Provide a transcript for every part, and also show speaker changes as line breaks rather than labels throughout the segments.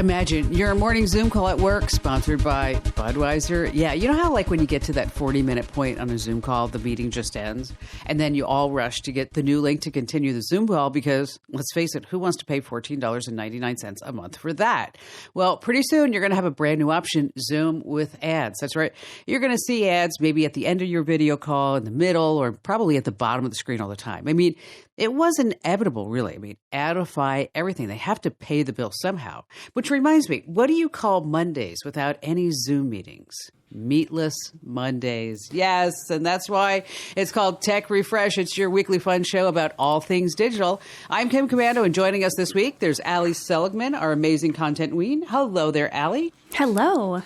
Imagine your morning Zoom call at work, sponsored by Budweiser. Yeah, you know how like when you get to that 40-minute point on a Zoom call, the meeting just ends, and then you all rush to get the new link to continue the Zoom call because, let's face it, who wants to pay $14.99 a month for that? Well, pretty soon you're going to have a brand new option, Zoom with ads. That's right. You're going to see ads maybe at the end of your video call, in the middle, or probably at the bottom of the screen all the time. I mean, it was inevitable, really. I mean, Adify, everything. They have to pay the bill somehow. Which reminds me, what do you call Mondays without any Zoom meetings? Meatless Mondays. Yes, and that's why it's called Tech Refresh. It's your weekly fun show about all things digital. I'm Kim Komando, and joining us this week, there's Ali Seligman, our amazing content queen. Hello there, Ali.
Hello.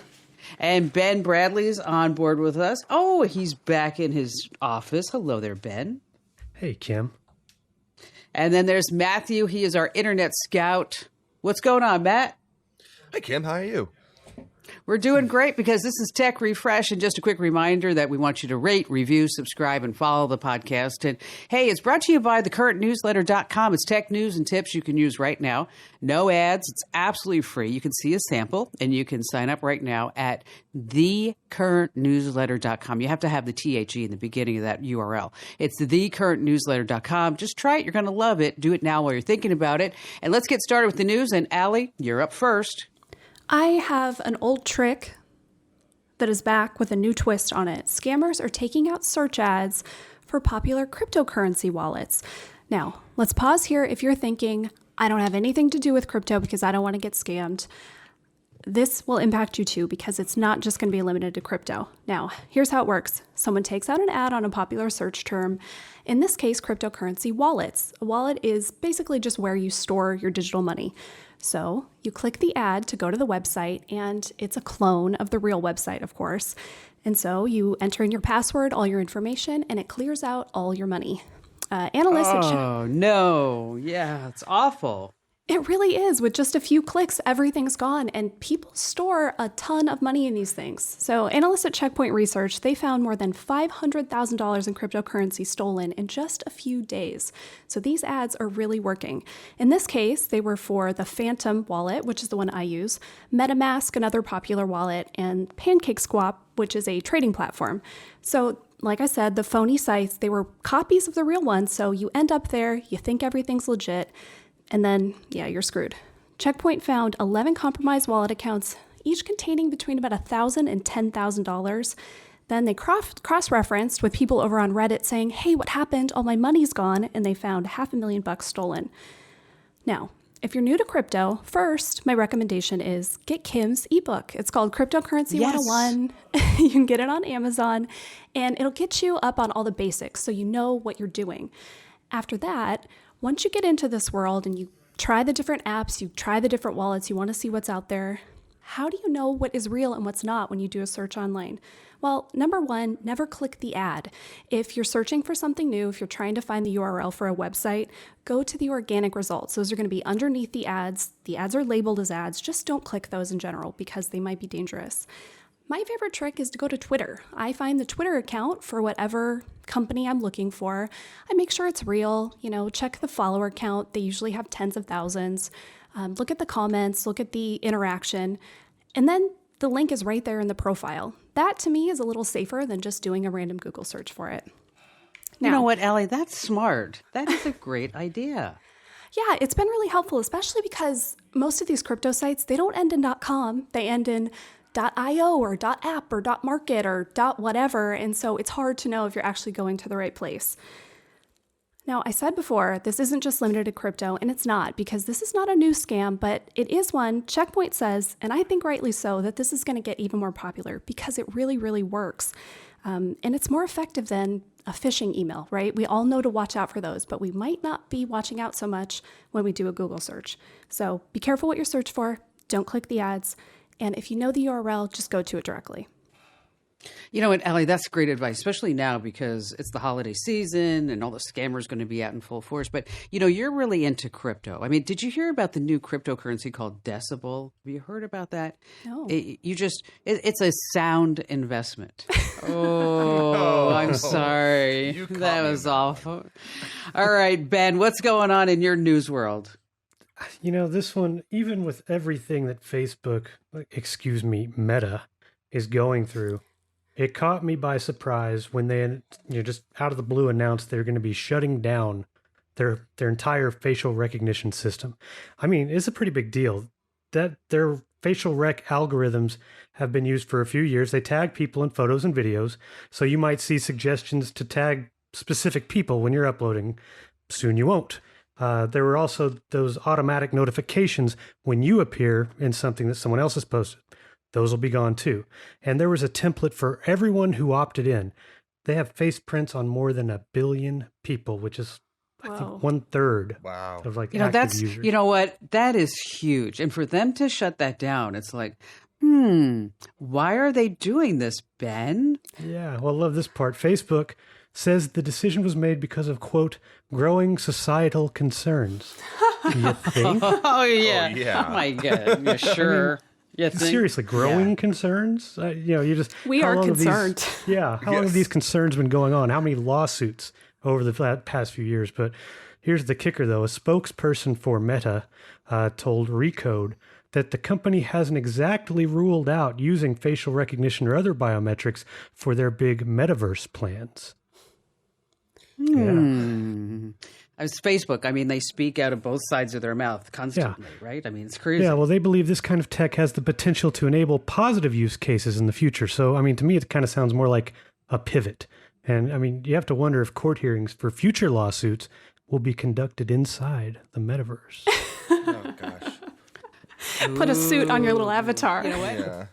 And Ben Bradley's on board with us. Oh, he's back in his office. Hello there, Ben.
Hey, Kim.
And then there's Matthew. He is our internet scout. What's going on, Matt?
Hi, Kim. How are you?
We're doing great because this is Tech Refresh. And just a quick reminder that we want you to rate, review, subscribe, and follow the podcast. And hey, it's brought to you by thecurrentnewsletter.com. It's tech news and tips you can use right now. No ads. It's absolutely free. You can see a sample and you can sign up right now at thecurrentnewsletter.com. You have to have the THE in the beginning of that URL. It's thecurrentnewsletter.com. Just try it. You're going to love it. Do it now while you're thinking about it. And let's get started with the news. And Allie, you're up first.
I have an old trick that is back with a new twist on it. Scammers are taking out search ads for popular cryptocurrency wallets. Now, let's pause here if you're thinking, I don't have anything to do with crypto because I don't want to get scammed. This will impact you too because it's not just going to be limited to crypto. Now, here's how it works. Someone takes out an ad on a popular search term, in this case, cryptocurrency wallets. A wallet is basically just where you store your digital money. So you click the ad to go to the website, and it's a clone of the real website, of course. And so you enter in your password, all your information, and it clears out all your money. Analysts.
Oh, no. Yeah, it's awful.
It really is. With just a few clicks, everything's gone, and people store a ton of money in these things. So analysts at Checkpoint Research, they found more than $500,000 in cryptocurrency stolen in just a few days. So these ads are really working. In this case, they were for the Phantom wallet, which is the one I use, MetaMask, another popular wallet, and PancakeSwap, which is a trading platform. So like I said, the phony sites, they were copies of the real ones. So you end up there, you think everything's legit, and then, yeah, you're screwed. Checkpoint found 11 compromised wallet accounts, each containing between about $1,000 and $10,000. Then they cross-referenced with people over on Reddit saying, hey, what happened? All my money's gone. And they found $500,000 stolen. Now, if you're new to crypto, first, my recommendation is get Kim's ebook. It's called Cryptocurrency 101. You can get it on Amazon, and it'll get you up on all the basics so you know what you're doing. After that, once you get into this world and you try the different apps, you try the different wallets, you want to see what's out there, how do you know what is real and what's not when you do a search online? Well, number one, never click the ad. If you're searching for something new, if you're trying to find the URL for a website, go to the organic results. Those are going to be underneath the ads. The ads are labeled as ads. Just don't click those in general because they might be dangerous. My favorite trick is to go to Twitter. I find the Twitter account for whatever company I'm looking for. I make sure it's real, check the follower count. They usually have tens of thousands. Look at the comments, look at the interaction, and then the link is right there in the profile. That to me is a little safer than just doing a random Google search for it.
Now, you know what, Allie? That's smart. That is a great idea.
Yeah, it's been really helpful, especially because most of these crypto sites, they don't end in .com. They end in .io or .app or .market or .whatever, and so it's hard to know if you're actually going to the right place. Now, I said before, this isn't just limited to crypto, and it's not, because this is not a new scam, but it is one. Checkpoint says, and I think rightly so, that this is going to get even more popular because it really, really works. And it's more effective than a phishing email, right? We all know to watch out for those, but we might not be watching out so much when we do a Google search. So be careful what you search for. Don't click the ads. And if you know the URL, just go to it directly.
You know what, Allie, that's great advice, especially now because it's the holiday season and all the scammers going to be out in full force. But, you're really into crypto. I mean, did you hear about the new cryptocurrency called Decibel? Have you heard about that?
No.
It's a sound investment. Oh, I'm sorry. That was awful. All right, Ben, what's going on in your news world?
This one, even with everything that Facebook, Meta, is going through, it caught me by surprise when they, just out of the blue announced they're going to be shutting down their entire facial recognition system. I mean, it's a pretty big deal. That their facial rec algorithms have been used for a few years. They tag people in photos and videos, so you might see suggestions to tag specific people when you're uploading. Soon you won't. There were also those automatic notifications when you appear in something that someone else has posted. Those will be gone too. And there was a template for everyone who opted in. They have face prints on more than 1 billion people, which is, I think, 1/3
Wow.
of active
that's,
users.
you know what? That is huge. And for them to shut that down, it's like, why are they doing this, Ben?
Yeah, well, I love this part. Facebook says the decision was made because of, quote, growing societal concerns. You think?
Oh, yeah.
Oh, yeah.
Oh, my God. Yeah, sure. You think?
Seriously, growing concerns? You just...
We
how
are
long have
concerned.
how long have these concerns been going on? How many lawsuits over the past few years? But here's the kicker, though. A spokesperson for Meta told Recode that the company hasn't exactly ruled out using facial recognition or other biometrics for their big metaverse plans. Yeah.
It's Facebook. I mean, they speak out of both sides of their mouth constantly, right? I mean, it's crazy.
Yeah, well, they believe this kind of tech has the potential to enable positive use cases in the future. So, I mean, to me, it kind of sounds more like a pivot. And, I mean, you have to wonder if court hearings for future lawsuits will be conducted inside the metaverse.
Oh, gosh.
Put a suit on your little avatar.
You know what?
Yeah.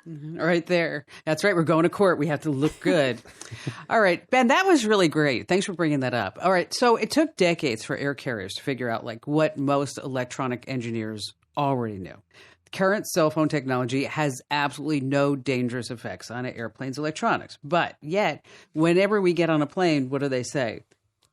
Right there. That's right. We're going to court. We have to look good. All right, Ben, that was really great. Thanks for bringing that up. All right. So it took decades for air carriers to figure out what most electronic engineers already knew. Current cell phone technology has absolutely no dangerous effects on an airplane's electronics. But yet, whenever we get on a plane, what do they say?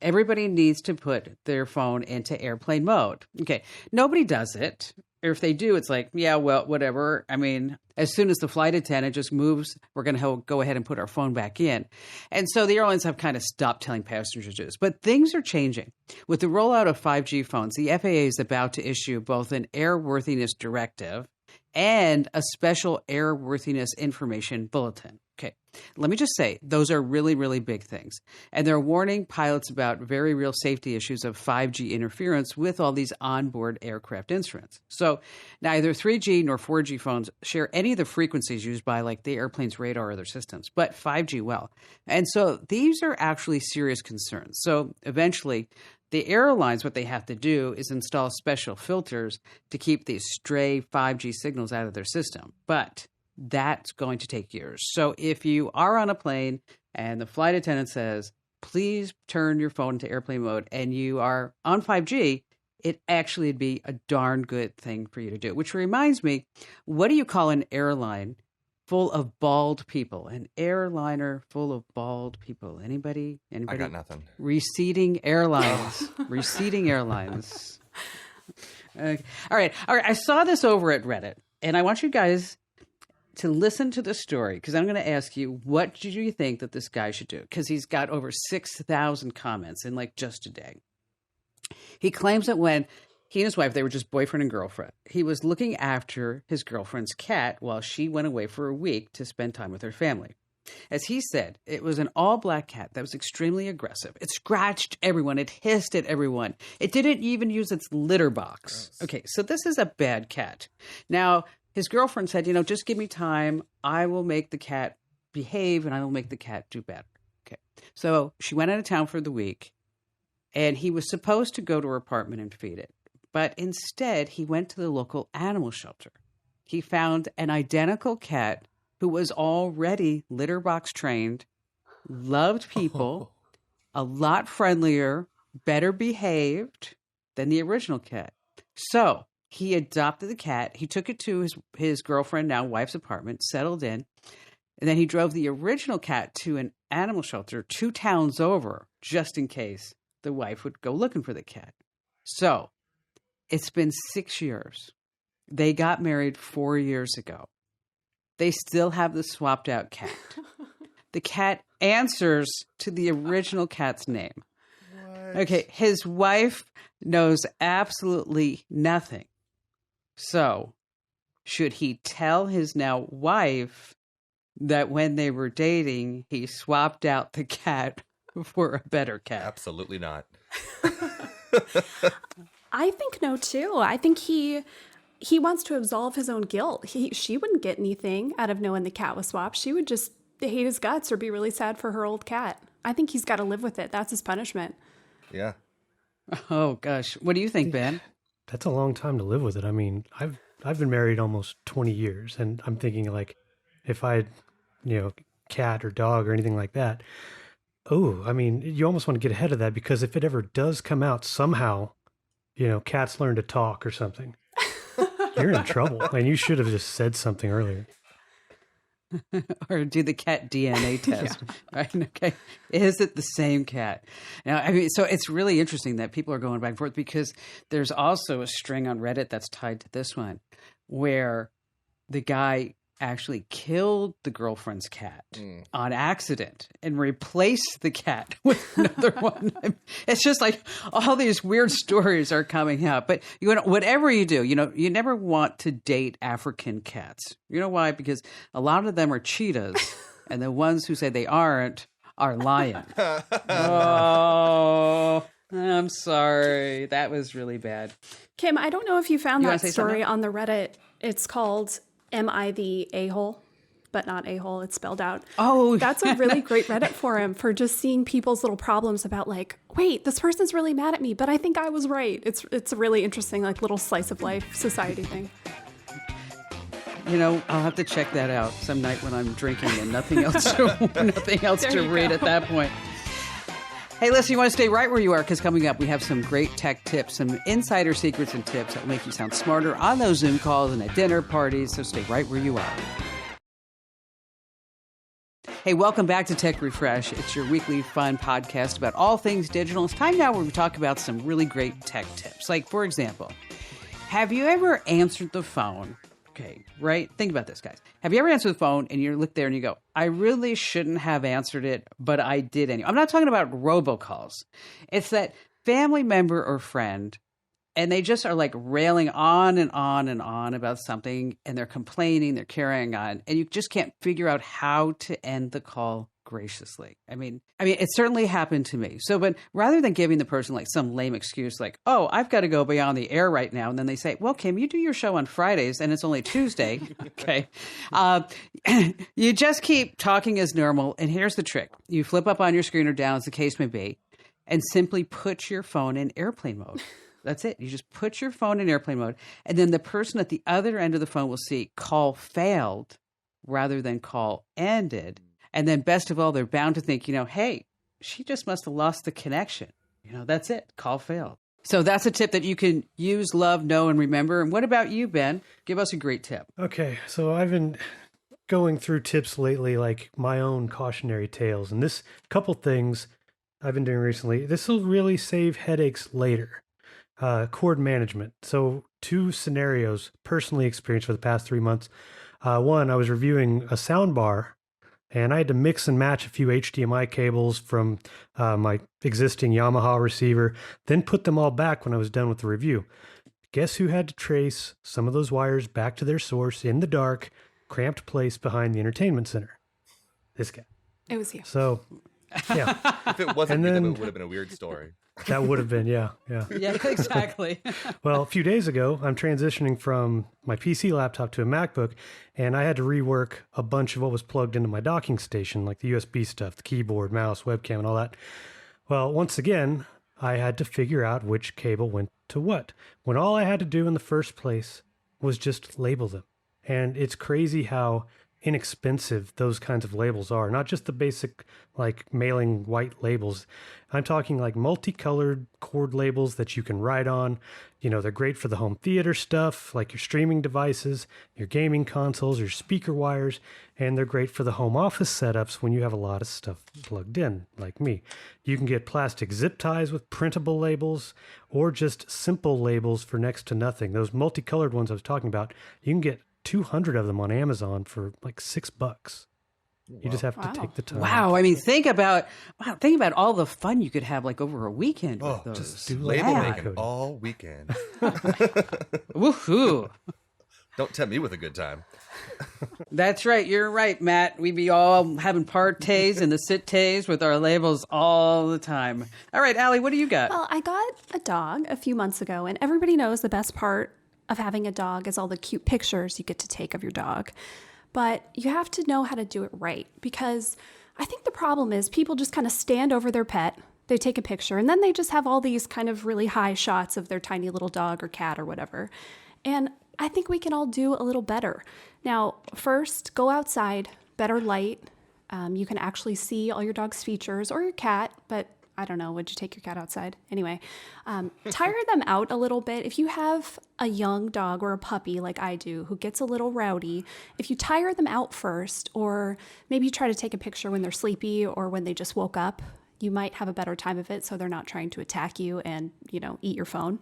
Everybody needs to put their phone into airplane mode. Okay. Nobody does it. Or if they do, it's like, yeah, well, whatever. I mean, as soon as the flight attendant just moves, we're going to go ahead and put our phone back in. And so the airlines have kind of stopped telling passengers this. But things are changing. With the rollout of 5G phones, the FAA is about to issue both an airworthiness directive and a special airworthiness information bulletin. Okay, let me just say, those are really, really big things. And they're warning pilots about very real safety issues of 5G interference with all these onboard aircraft instruments. So neither 3G nor 4G phones share any of the frequencies used by the airplane's radar or other systems, but 5G will. And so these are actually serious concerns. So eventually, the airlines, what they have to do is install special filters to keep these stray 5G signals out of their system. But that's going to take years. So if you are on a plane and the flight attendant says, please turn your phone into airplane mode, and you are on 5G, it actually would be a darn good thing for you to do. Which reminds me, what do you call an airline full of bald people? An airliner full of bald people. Anybody?
I got nothing.
Receding airlines. Receding airlines. All right. I saw this over at Reddit, and I want you guys to listen to the story, because I'm going to ask you, what do you think that this guy should do? Because he's got over 6,000 comments in just a day. He claims that when he and his wife, they were just boyfriend and girlfriend, he was looking after his girlfriend's cat while she went away for a week to spend time with her family. As he said, it was an all-black cat that was extremely aggressive. It scratched everyone. It hissed at everyone. It didn't even use its litter box. Gross. Okay, so this is a bad cat. Now, his girlfriend said, just give me time. I will make the cat behave, and I will make the cat do better. Okay. So she went out of town for the week, and he was supposed to go to her apartment and feed it. But instead, he went to the local animal shelter. He found an identical cat who was already litter box trained, loved people, a lot friendlier, better behaved than the original cat. So he adopted the cat. He took it to his girlfriend, now wife's apartment, settled in. And then he drove the original cat to an animal shelter 2 towns over, just in case the wife would go looking for the cat. So it's been 6 years. They got married 4 years ago. They still have the swapped out cat. The cat answers to the original cat's name.
What?
Okay, his wife knows absolutely nothing. So, should he tell his now wife that when they were dating, he swapped out the cat for a better cat?
Absolutely not.
I think no, too. I think he wants to absolve his own guilt. She wouldn't get anything out of knowing the cat was swapped. She would just hate his guts or be really sad for her old cat. I think he's got to live with it. That's his punishment.
Yeah.
Oh, gosh. What do you think, Ben?
That's a long time to live with it. I mean, I've been married almost 20 years, and I'm thinking like, if I had, cat or dog or anything like that, I mean, you almost want to get ahead of that, because if it ever does come out somehow, cats learn to talk or something, you're in trouble. And you should have just said something earlier.
Or do the cat DNA test. Right? Okay. Is it the same cat? Now, I mean, so it's really interesting that people are going back and forth, because there's also a string on Reddit that's tied to this one where the guy actually killed the girlfriend's cat on accident and replaced the cat with another one. It's just like all these weird stories are coming out. But whatever you do, you never want to date African cats. You know why? Because a lot of them are cheetahs, and the ones who say they aren't are lions. Oh, I'm sorry. That was really bad.
Kim, I don't know if you found
You
that
wanna say
story
something?
on the Reddit. It's called Am I the A-hole? But not a-hole, it's spelled out.
Oh,
That's a really great Reddit forum for just seeing people's little problems about like, wait, this person's really mad at me, but I think I was right. It's a really interesting like little slice of life society thing.
I'll have to check that out some night when I'm drinking and nothing else to read at that point. Hey, listen, you want to stay right where you are, because coming up, we have some great tech tips, some insider secrets and tips that will make you sound smarter on those Zoom calls and at dinner parties, so stay right where you are. Hey, welcome back to Tech Refresh. It's your weekly fun podcast about all things digital. It's time now where we talk about some really great tech tips. Like, for example, have you ever answered the phone? Okay, right? Think about this, guys. Have you ever answered the phone and you look there and you go, I really shouldn't have answered it, but I did anyway? I'm not talking about robocalls. It's that family member or friend, and they just are like railing on and on and on about something, and they're complaining, they're carrying on, and you just can't figure out how to end the call graciously. I mean, it certainly happened to me. So, but rather than giving the person like some lame excuse like, oh, I've got to go beyond the air right now. And then they say, well, Kim, you do your show on Fridays and it's only Tuesday. Okay. You just keep talking as normal. And here's the trick. You flip up on your screen or down, as the case may be, and simply put your phone in airplane mode. That's it. You just put your phone in airplane mode. And then the person at the other end of the phone will see call failed rather than call ended. And then best of all, they're bound to think, hey, she just must have lost the connection. That's it. Call failed. So that's a tip that you can use, love, know, and remember. And what about you, Ben? Give us a great tip.
Okay, so I've been going through tips lately, like my own cautionary tales. And this couple things I've been doing recently, this will really save headaches later. Chord management. So 2 scenarios personally experienced for the past 3 months. One, I was reviewing a soundbar, and I had to mix and match a few HDMI cables from my existing Yamaha receiver, then put them all back when I was done with the review. Guess who had to trace some of those wires back to their source in the dark, cramped place behind the entertainment center? This guy.
It was you.
So, yeah.
If it wasn't me, then it would have been a weird story.
That would have been, yeah.
Yeah, exactly.
Well, a few days ago, I'm transitioning from my PC laptop to a MacBook, and I had to rework a bunch of what was plugged into my docking station, like the USB stuff, the keyboard, mouse, webcam, and all that. Well, once again, I had to figure out which cable went to what, when all I had to do in the first place was just label them. And it's crazy how inexpensive those kinds of labels are. Not just the basic, like, mailing white labels. I'm talking like multicolored cord labels that you can write on. They're great for the home theater stuff, like your streaming devices, your gaming consoles, your speaker wires, and they're great for the home office setups when you have a lot of stuff plugged in, like me. You can get plastic zip ties with printable labels, or just simple labels for next to nothing. Those multicolored ones I was talking about, you can get 200 of them on Amazon for like $6. You just have to take the time.
Wow. I mean, think about all the fun you could have like over a weekend with those.
Just label making all weekend.
Woohoo.
Don't tempt me with a good time.
That's right. You're right, Matt. We be all having parties and the sit-tays with our labels all the time. All right, Allie, what do you got?
Well, I got a dog a few months ago, and everybody knows the best part of having a dog is all the cute pictures you get to take of your dog. But you have to know how to do it right, because I think the problem is people just kind of stand over their pet, they take a picture, and then they just have all these kind of really high shots of their tiny little dog or cat or whatever. And I think we can all do a little better. Now, first, go outside, better light. You can actually see all your dog's features, or your cat, but I don't know, would you take your cat outside? Anyway, tire them out a little bit. If you have a young dog or a puppy like I do who gets a little rowdy, if you tire them out first, or maybe you try to take a picture when they're sleepy or when they just woke up, you might have a better time of it so they're not trying to attack you and, eat your phone.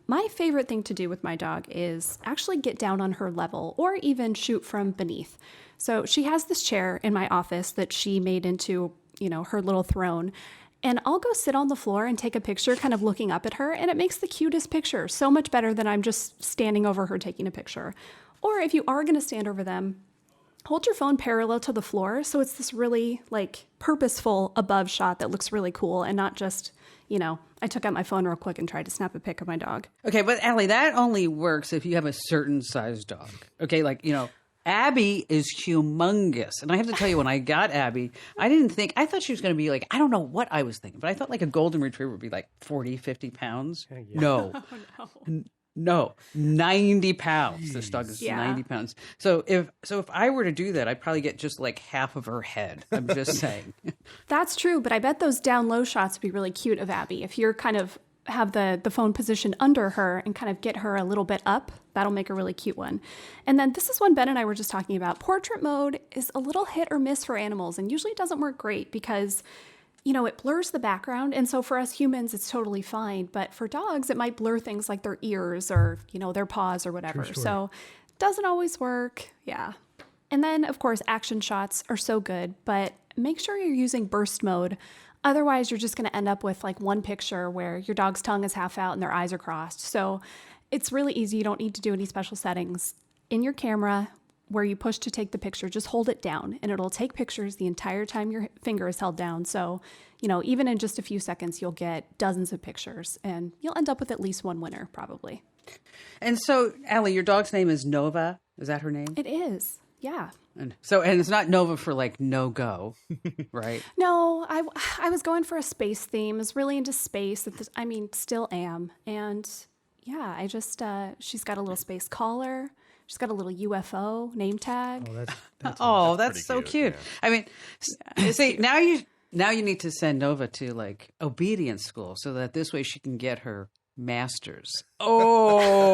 My favorite thing to do with my dog is actually get down on her level or even shoot from beneath. So she has this chair in my office that she made into her little throne. And I'll go sit on the floor and take a picture kind of looking up at her. And it makes the cutest picture. So much better than I'm just standing over her taking a picture. Or if you are going to stand over them, hold your phone parallel to the floor. So it's this really purposeful above shot that looks really cool and not just, I took out my phone real quick and tried to snap a pic of my dog.
Okay, but Allie, that only works if you have a certain size dog. Okay, Abby is humongous. And I have to tell you, when I got Abby, I thought she was going to be I don't know what I was thinking, but I thought a golden retriever would be 40, 50 pounds. Yeah. No. Oh, no. No, 90 pounds. Jeez. This dog is 90 pounds. So if I were to do that, I'd probably get just half of her head. I'm just saying.
That's true, but I bet those down low shots would be really cute of Abby. If you're kind of have the phone positioned under her and kind of get her a little bit up, that'll make a really cute one. And then this is one Ben and I were just talking about. Portrait mode is a little hit or miss for animals, and usually it doesn't work great because it blurs the background. And so for us humans, it's totally fine. But for dogs, it might blur things like their ears or, their paws or whatever. So it doesn't always work. Yeah. And then, of course, action shots are so good, but make sure you're using burst mode. Otherwise, you're just going to end up with one picture where your dog's tongue is half out and their eyes are crossed. So it's really easy. You don't need to do any special settings. In your camera, where you push to take the picture, just hold it down and it'll take pictures the entire time your finger is held down. So, even in just a few seconds, you'll get dozens of pictures and you'll end up with at least one winner, probably.
And so, Allie, your dog's name is Nova. Is that her name?
It is. Yeah.
And it's not Nova for no go, right?
No, I was going for a space theme. I was really into space. Still am. And yeah, I just, she's got a little space collar. She's got a little UFO name tag.
Oh, that's so cute. Yeah. See, now you need to send Nova to obedience school so that this way she can get her master's. Oh,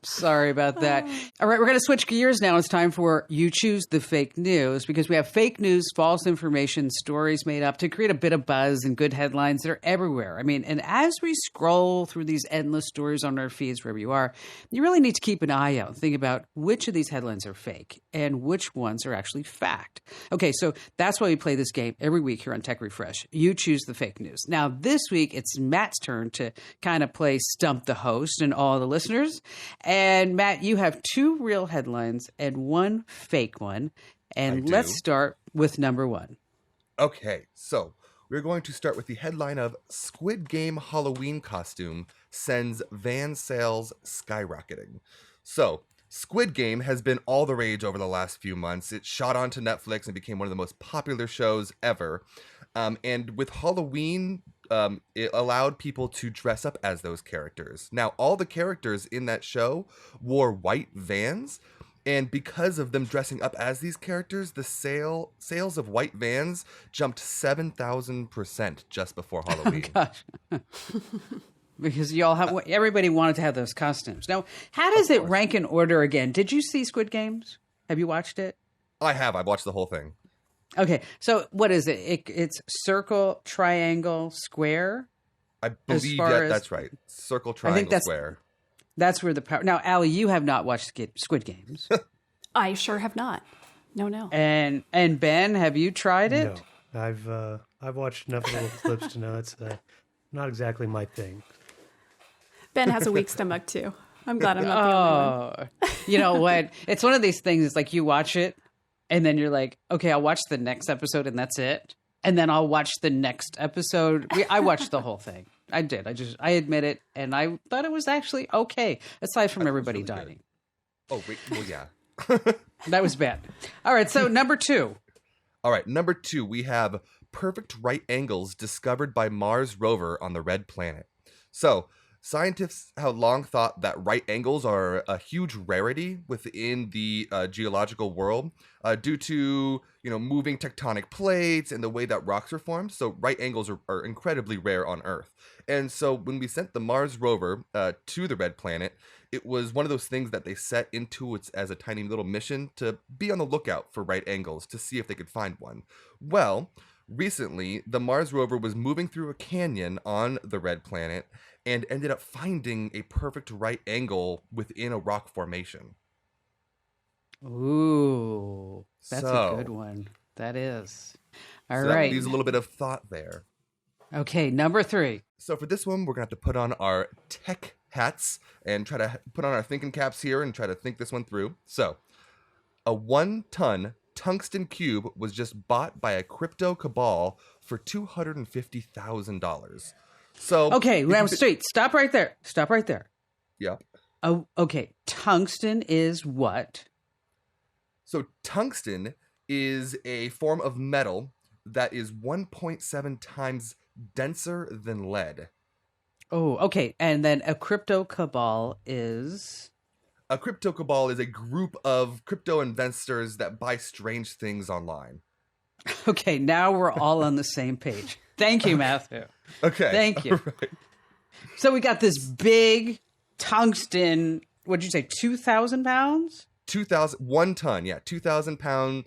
sorry about that. All right, we're going to switch gears now. It's time for You Choose the Fake News, because we have fake news, false information, stories made up to create a bit of buzz and good headlines that are everywhere. And as we scroll through these endless stories on our feeds, wherever you are, you really need to keep an eye out and think about which of these headlines are fake and which ones are actually fact. Okay, so that's why we play this game every week here on Tech Refresh. You choose the fake news. Now, this week, it's Matt's turn to kind of play Stump the Host and all the listeners. And Matt, you have 2 real headlines and 1 fake one. And let's start with number 1.
Okay, so we're going to start with the headline of Squid Game Halloween costume sends van sales skyrocketing. So Squid Game has been all the rage over the last few months. It shot onto Netflix and became one of the most popular shows ever. And with Halloween, it allowed people to dress up as those characters. Now, all the characters in that show wore white Vans. And because of them dressing up as these characters, the sales of white Vans jumped 7,000% just before Halloween.
Oh, gosh. Because everybody wanted to have those costumes. Now, how does it rank in order again? Did you see Squid Games? Have you watched it?
I have. I've watched the whole thing.
Okay, so what is it? It's circle, triangle, square?
I believe that's right. Circle, triangle, square.
That's where the power... Now, Allie, you have not watched Squid Games.
I sure have not. No.
And Ben, have you tried it?
No. I've watched enough little clips to know it's not exactly my thing.
Ben has a weak stomach too. I'm glad I'm not the only one.
You know what? It's one of these things. It's like you watch it, and then you're like, okay, I'll watch the next episode, and that's it. And then I'll watch the next episode. I watched the whole thing. I did. I admit it, and I thought it was actually okay, aside from everybody
really
dying.
Oh, wait. Well, yeah.
That was bad. All right, so number 2.
All right, number 2, we have perfect right angles discovered by Mars rover on the red planet. So, scientists have long thought that right angles are a huge rarity within the geological world due to, moving tectonic plates and the way that rocks are formed. So right angles are incredibly rare on Earth. And so when we sent the Mars rover to the red planet, it was one of those things that they set into it as a tiny little mission to be on the lookout for right angles to see if they could find one. Well, recently, the Mars rover was moving through a canyon on the red planet and ended up finding a perfect right angle within a rock formation.
Ooh, that's a good one. That is. All right.
That leaves a little bit of thought there.
Okay, number 3.
So for this one, we're going to have to put on our tech hats and try to put on our thinking caps here and try to think this one through. So, a 1-ton tungsten cube was just bought by a crypto cabal for $250,000. So
okay, straight. Stop right there.
Yep.
Oh, okay. Tungsten is what?
So tungsten is a form of metal that is 1.7 times denser than lead.
Oh, okay. And then a crypto cabal is?
A crypto cabal is a group of crypto investors that buy strange things online.
Okay, now we're all on the same page. Thank you, Matthew.
Okay.
Thank you.
Right.
So we got this big tungsten, what'd you say, 2,000 pounds?
1 ton, yeah, 2,000 pound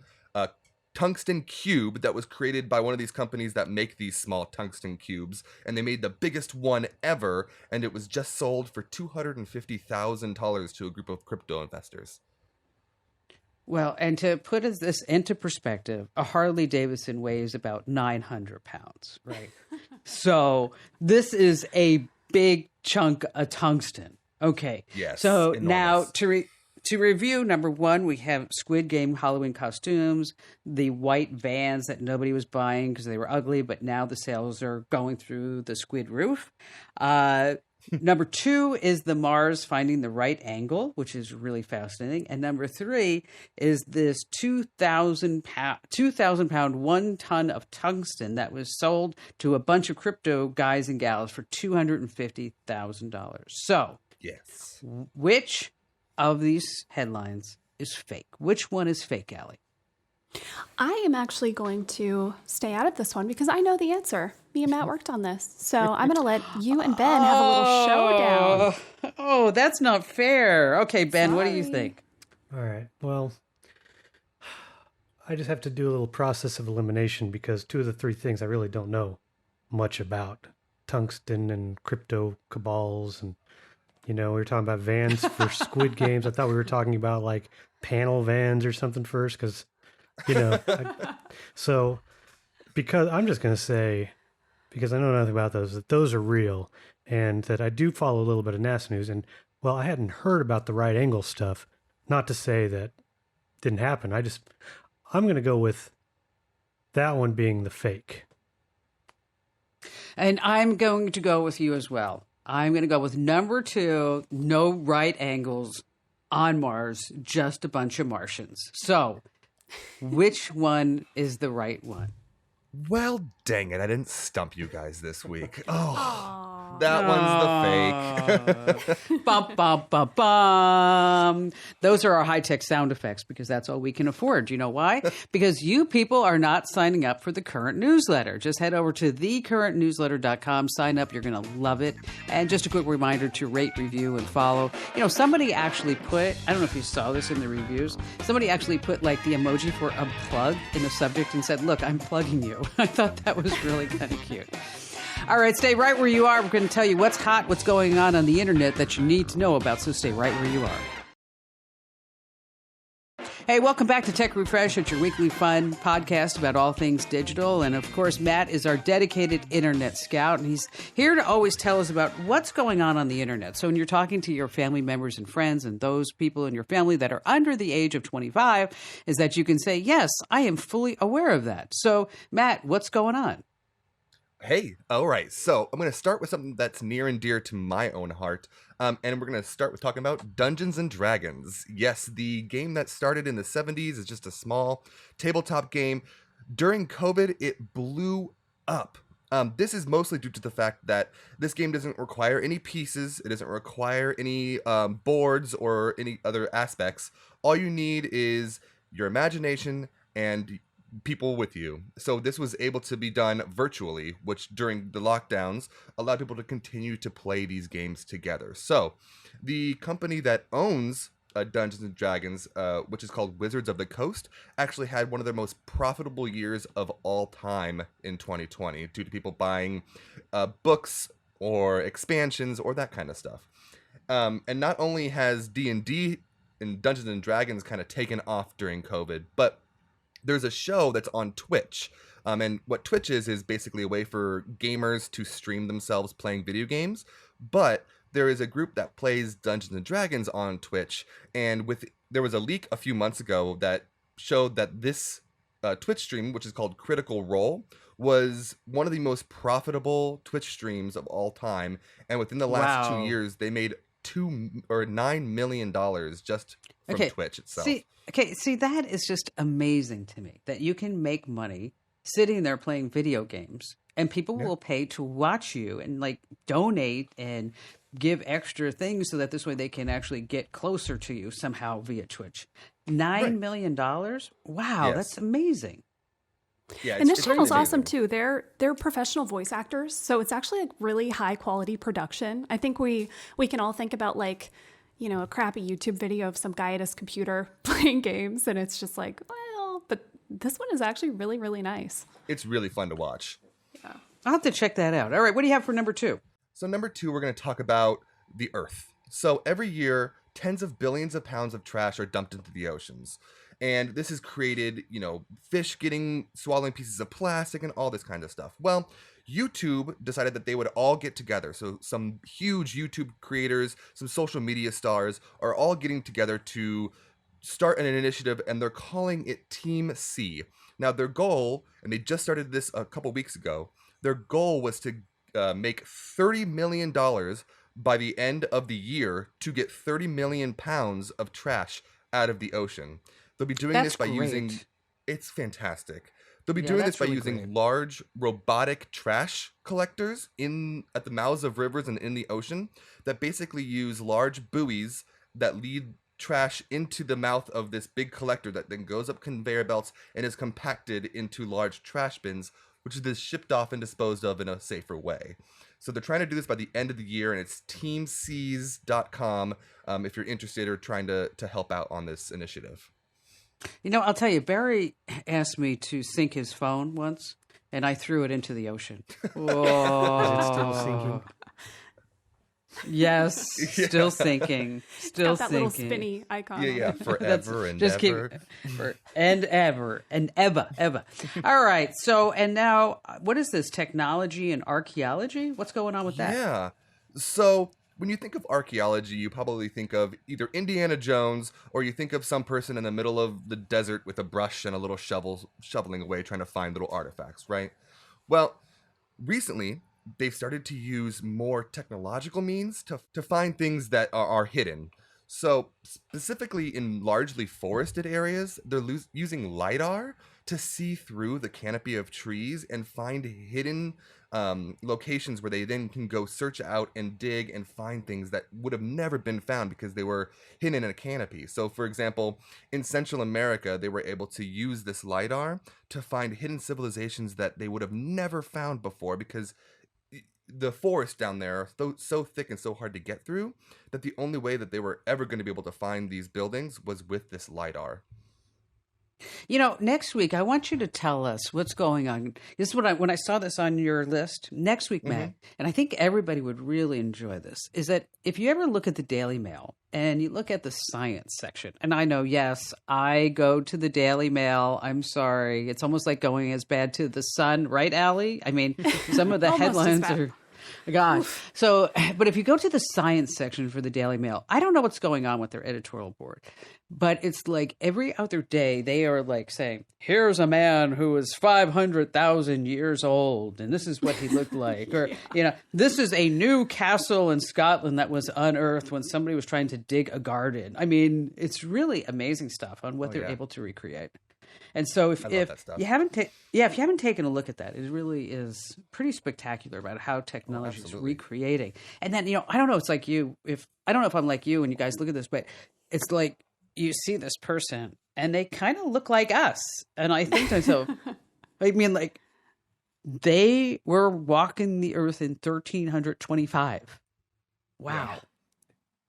tungsten cube that was created by one of these companies that make these small tungsten cubes, and they made the biggest one ever, and it was just sold for $250,000 to a group of crypto investors.
Well, and to put this into perspective, a Harley Davidson weighs about 900 pounds, right? So this is a big chunk of tungsten. Okay.
Yes.
So
enormous.
now to review, number 1, we have Squid Game Halloween costumes, the white vans that nobody was buying because they were ugly, but now the sales are going through the squid roof. Number 2 is the Mars finding the right angle, which is really fascinating. And number 3 is this 2,000 pound 1 ton of tungsten that was sold to a bunch of crypto guys and gals for $250,000. So,
yes,
which of these headlines is fake? Which one is fake, Allie?
I am actually going to stay out of this one because I know the answer. Me and Matt worked on this. So I'm going to let you and Ben have a little showdown.
Oh, that's not fair. Okay, Ben, What do you think?
All right. Well, I just have to do a little process of elimination because 2 of the 3 things I really don't know much about. Tungsten and crypto cabals and, we were talking about vans for Squid Games. I thought we were talking about like panel vans or something first because, so because I'm just going to say, because I know nothing about those, that those are real and that I do follow a little bit of NASA news. And, well, I hadn't heard about the right angle stuff. Not to say that didn't happen. I'm going to go with that one being the fake.
And I'm going to go with you as well. I'm going to go with number 2, no right angles on Mars, just a bunch of Martians. So, which one is the right one?
Well, dang it. I didn't stump you guys this week. Oh, that one's the fake.
Bum, bum, bum, bum. Those are our high-tech sound effects because that's all we can afford. You know why? Because you people are not signing up for the Current newsletter. Just head over to thecurrentnewsletter.com. Sign up. You're going to love it. And just a quick reminder to rate, review, and follow. Somebody actually put, I don't know if you saw this in the reviews, somebody actually put like the emoji for unplug in the subject and said, look, I'm plugging you. I thought that was really kind of cute. All right, stay right where you are. We're going to tell you what's hot, what's going on the internet that you need to know about, so stay right where you are. Hey, welcome back to Tech Refresh. It's your weekly fun podcast about all things digital. And of course, Matt is our dedicated internet scout, and he's here to always tell us about what's going on the internet. So when you're talking to your family members and friends and those people in your family that are under the age of 25, is that you can say, yes, I am fully aware of that. So, Matt, what's going on?
Hey, all right. So I'm going to start with something that's near and dear to my own heart. And we're going to start with talking about Dungeons and Dragons. Yes, the game that started in the 70s is just a small tabletop game. During COVID, it blew up. This is mostly due to the fact that this game doesn't require any pieces. It doesn't require any boards or any other aspects. All you need is your imagination and people with you. So this was able to be done virtually, which during the lockdowns allowed people to continue to play these games together. So the company that owns Dungeons and Dragons, which is called Wizards of the Coast, actually had one of their most profitable years of all time in 2020 due to people buying books or expansions or that kind of stuff. And not only has D&D and Dungeons and Dragons kind of taken off during COVID, but there's a show that's on Twitch. And what Twitch is basically a way for gamers to stream themselves playing video games. But there is a group that plays Dungeons and Dragons on Twitch. And there was a leak a few months ago that showed that this Twitch stream, which is called Critical Role, was one of the most profitable Twitch streams of all time. And within the last 2 years, they made $9 million just from Twitch itself.
See, that is just amazing to me that you can make money sitting there playing video games and people will pay to watch you and like donate and give extra things so that this way they can actually get closer to you somehow via Twitch. $9 million? Wow, yes. That's amazing.
Yeah, and this channel's awesome too. They're professional voice actors, so it's actually a really high quality production. I think we can all think about like, you know, a crappy YouTube video of some guy at his computer playing games, and it's just like, well, but this one is actually really, really nice.
It's really fun to watch.
Yeah, I'll have to check that out. All right, what do you have for number 2?
So number 2, we're going to talk about the Earth. So every year, tens of billions of pounds of trash are dumped into the oceans. And this has created, you know, fish swallowing pieces of plastic and all this kind of stuff. Well, YouTube decided that they would all get together. So some huge YouTube creators, some social media stars are all getting together to start an initiative, and they're calling it Team C. Now, their goal, and they just started this a couple weeks ago, their goal was to make $30 million by the end of the year to get 30 million pounds of trash out of the ocean. They'll be doing this by using... It's fantastic. They'll be doing this by using large robotic trash collectors at the mouths of rivers and in the ocean that basically use large buoys that lead trash into the mouth of this big collector that then goes up conveyor belts and is compacted into large trash bins, which is then shipped off and disposed of in a safer way. So they're trying to do this by the end of the year, and it's teamseas.com if you're interested or trying to help out on this initiative.
You know, I'll tell you, Barry asked me to sink his phone once, and I threw it into the ocean. Whoa.
Is it still sinking?
Yes, still sinking. Still
got that
sinking.
Little spinny icon.
Yeah, forever and ever.
And ever. All right, so, and now, what is this, technology and archaeology? What's going on with that?
Yeah, so... when you think of archaeology, you probably think of either Indiana Jones or you think of some person in the middle of the desert with a brush and a little shoveling away trying to find little artifacts, right? Well, recently, they've started to use more technological means to find things that are hidden. So specifically in largely forested areas, they're using LiDAR to see through the canopy of trees and find hidden locations where they then can go search out and dig and find things that would have never been found because they were hidden in a canopy. So for example, in Central America, they were able to use this LiDAR to find hidden civilizations that they would have never found before because the forests down there are so thick and so hard to get through that the only way that they were ever going to be able to find these buildings was with this LiDAR.
Next week, I want you to tell us what's going on. This is when I saw this on your list. Next week, Matt, and I think everybody would really enjoy this, is that if you ever look at the Daily Mail and you look at the science section, and I know, yes, I go to the Daily Mail. I'm sorry. It's almost like going as bad to the Sun, right, Allie? I mean, some of the headlines are... God. So, but if you go to the science section for the Daily Mail, I don't know what's going on with their editorial board, but it's like every other day they are like saying, here's a man who is 500,000 years old, and this is what he looked like. Or, this is a new castle in Scotland that was unearthed when somebody was trying to dig a garden. I mean, it's really amazing stuff on what they're able to recreate. And so if you haven't taken a look at that, it really is pretty spectacular about how technology is recreating. And then, I don't know, it's like I don't know if I'm like you and you guys look at this, but it's like you see this person and they kind of look like us. And I think to myself, I mean, like they were walking the earth in 1325. Wow. Yeah.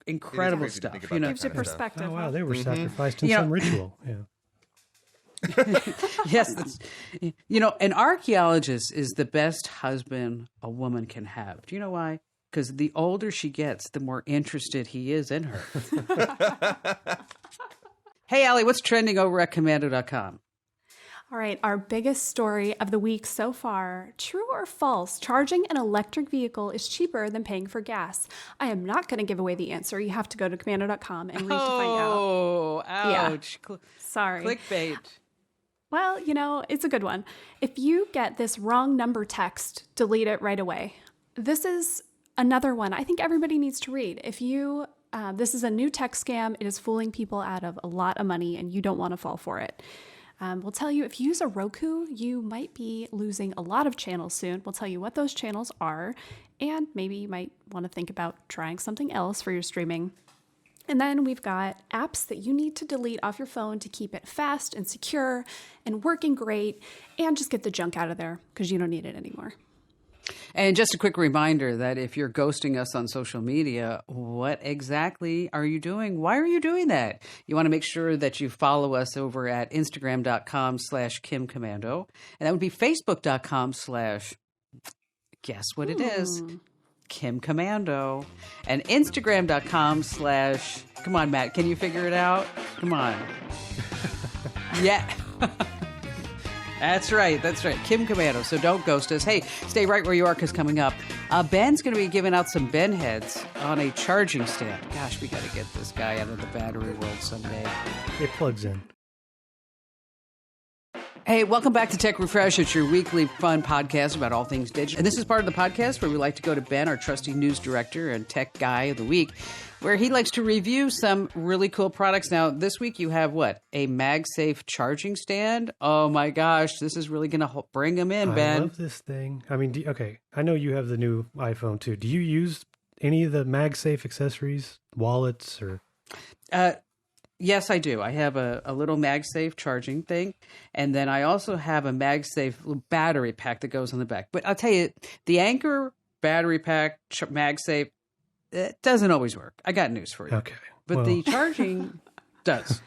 Incredible stuff.
Gives you perspective.
Oh, wow. They were sacrificed in some ritual. Yeah.
Yes. An archaeologist is the best husband a woman can have. Do you know why? Because the older she gets, the more interested he is in her. Hey, Allie, what's trending over at Komando.com?
All right, our biggest story of the week so far. True or false, charging an electric vehicle is cheaper than paying for gas? I am not going to give away the answer. You have to go to Komando.com and read to find out.
Oh, ouch.
Yeah. Sorry.
Clickbait.
Well, it's a good one. If you get this wrong number text, delete it right away. This is another one I think everybody needs to read. If you, this is a new text scam. It is fooling people out of a lot of money and you don't want to fall for it. We'll tell you if you use a Roku, you might be losing a lot of channels soon. We'll tell you what those channels are, and maybe you might want to think about trying something else for your streaming. And then we've got apps that you need to delete off your phone to keep it fast and secure and working great, and just get the junk out of there because you don't need it anymore.
And just a quick reminder that if you're ghosting us on social media, what exactly are you doing? Why are you doing that? You want to make sure that you follow us over at Instagram.com/KimKomando. And that would be Facebook.com/ guess what it is? Kim Komando. And Instagram.com/ come on, Matt, can you figure it out? Come on. Yeah. That's right. Kim Komando. So don't ghost us. Hey, stay right where you are because coming up, Ben's going to be giving out some Ben heads on a charging stand. Gosh, we got to get this guy out of the battery world someday.
It plugs in.
Hey, welcome back to Tech Refresh. It's your weekly fun podcast about all things digital. And this is part of the podcast where we like to go to Ben, our trusty news director and tech guy of the week, where he likes to review some really cool products. Now, this week you have what? A Magsafe charging stand? Oh my gosh, this is really going to bring them in, Ben.
I love this thing. I mean, okay, I know you have the new iPhone too. Do you use any of the Magsafe accessories, wallets, or?
Yes, I do. I have a little Magsafe charging thing, and then I also have a Magsafe battery pack that goes on the back. But I'll tell you, the Anchor battery pack, Magsafe, it doesn't always work. I got news for you.
Okay.
But the charging does.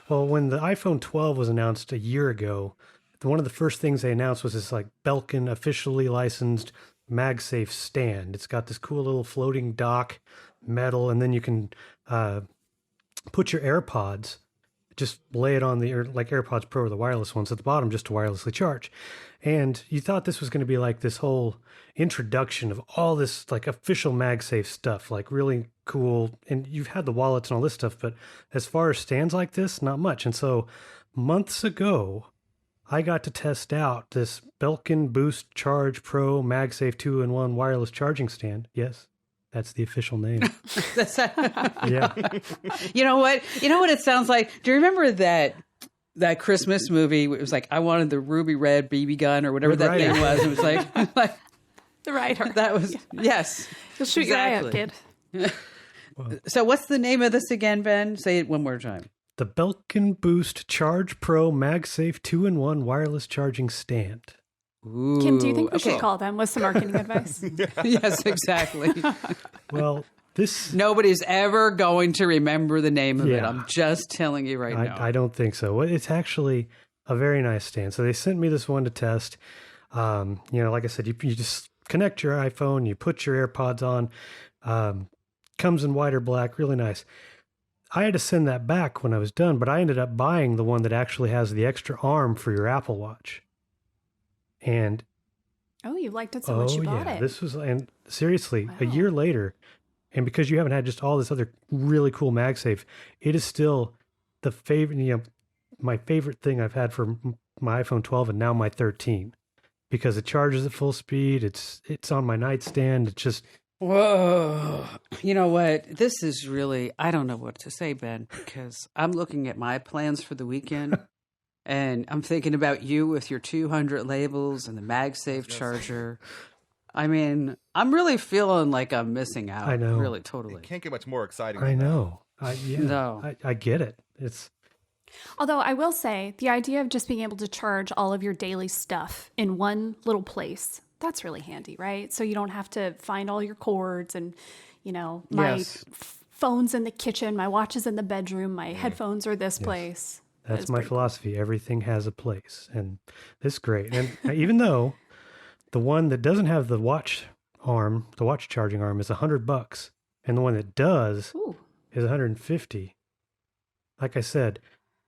Well, when the iPhone 12 was announced a year ago, one of the first things they announced was this like Belkin officially licensed Magsafe stand. It's got this cool little floating dock, metal, and then you can put your AirPods, just lay it on like AirPods Pro or the wireless ones at the bottom just to wirelessly charge. And you thought this was going to be like this whole introduction of all this like official MagSafe stuff, like really cool. And you've had the wallets and all this stuff, but as far as stands like this, not much. And so months ago, I got to test out this Belkin Boost Charge Pro MagSafe 2-in-1 wireless charging stand. Yes. That's the official name. Yeah.
You know what it sounds like? Do you remember that Christmas movie? It was like, I wanted the ruby red BB gun or whatever that thing was. It was like
the Rider.
That was, yes.
You'll shoot your eye out, kid.
So what's the name of this again, Ben? Say it one more time.
The Belkin Boost Charge Pro MagSafe 2-in-1 wireless charging stand.
Ooh,
Kim, do you think we should call them with some marketing advice?
Yes, exactly.
Well,
Nobody's ever going to remember the name of it. I'm just telling you right now.
I don't think so. It's actually a very nice stand. So they sent me this one to test. Like I said, you just connect your iPhone, you put your AirPods on, comes in white or black, really nice. I had to send that back when I was done, but I ended up buying the one that actually has the extra arm for your Apple Watch. And
you liked it so much you bought it.
This was, and seriously, a year later, and because you haven't had just all this other really cool MagSafe, it is still the favorite, my favorite thing I've had for my iPhone 12 and now my 13, because it charges at full speed. It's on my nightstand. It's just,
whoa. You know what? This is really, I don't know what to say, Ben, because I'm looking at my plans for the weekend and I'm thinking about you with your 200 labels and the MagSafe charger. I mean, I'm really feeling like I'm missing out.
I know.
Really, totally.
It can't get much more exciting.
I know. I get it.
Although I will say, the idea of just being able to charge all of your daily stuff in one little place, that's really handy, right? So you don't have to find all your cords and, my phone's in the kitchen, my watch is in the bedroom, my headphones are this place.
That's my philosophy. Cool. Everything has a place. And this is great. And even though the one that doesn't have the watch charging arm is $100, and the one that does is $150. Like I said,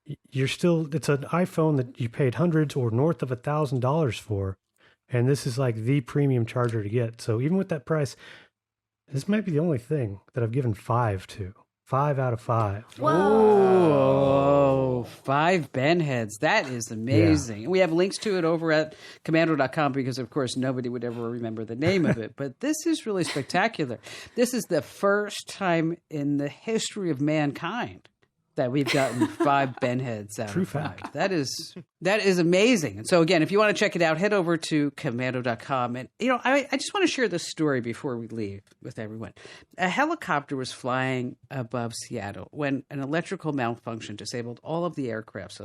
it's an iPhone that you paid hundreds or north of $1,000 for. And this is like the premium charger to get. So even with that price, this might be the only thing that I've given 5 to. 5 out of 5.
Whoa, 5 Ben heads. That is amazing. Yeah. We have links to it over at Komando.com because, of course, nobody would ever remember the name of it. But this is really spectacular. This is the first time in the history of mankind that we've gotten 5 Ben heads out
True
of 5.
fact.
That is amazing. And so, again, if you want to check it out, head over to Komando.com. And, I just want to share this story before we leave with everyone. A helicopter was flying above Seattle when an electrical malfunction disabled all of the aircraft's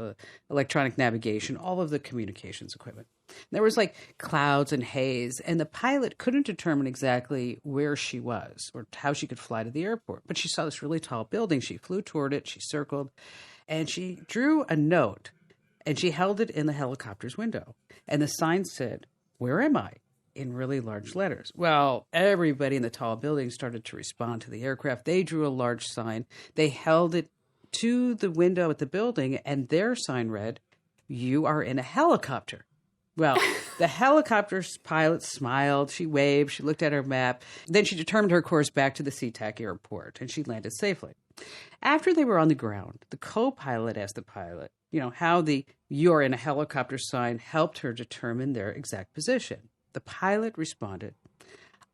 electronic navigation, all of the communications equipment. There was clouds and haze, and the pilot couldn't determine exactly where she was or how she could fly to the airport. But she saw this really tall building. She flew toward it. She circled, and she drew a note, and she held it in the helicopter's window. And the sign said, "Where am I?" in really large letters. Well, everybody in the tall building started to respond to the aircraft. They drew a large sign. They held it to the window at the building, and their sign read, "You are in a helicopter." Well, the helicopter's pilot smiled, she waved, she looked at her map. Then she determined her course back to the SeaTac airport, and she landed safely. After they were on the ground, the co-pilot asked the pilot, how the "you're in a helicopter" sign helped her determine their exact position. The pilot responded,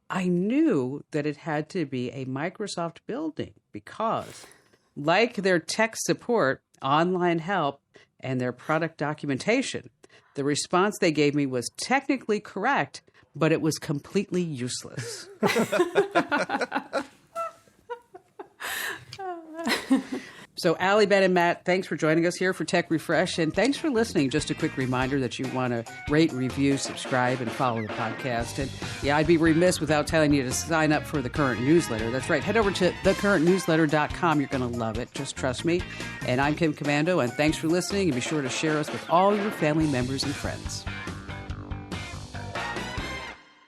"I knew that it had to be a Microsoft building because, like their tech support, online help, and their product documentation, the response they gave me was technically correct, but it was completely useless." So, Allie, Ben, and Matt, thanks for joining us here for Tech Refresh, and thanks for listening. Just a quick reminder that you want to rate, review, subscribe, and follow the podcast. And I'd be remiss without telling you to sign up for the current newsletter. That's right. Head over to thecurrentnewsletter.com. You're going to love it. Just trust me. And I'm Kim Komando, and thanks for listening. And be sure to share us with all your family members and friends.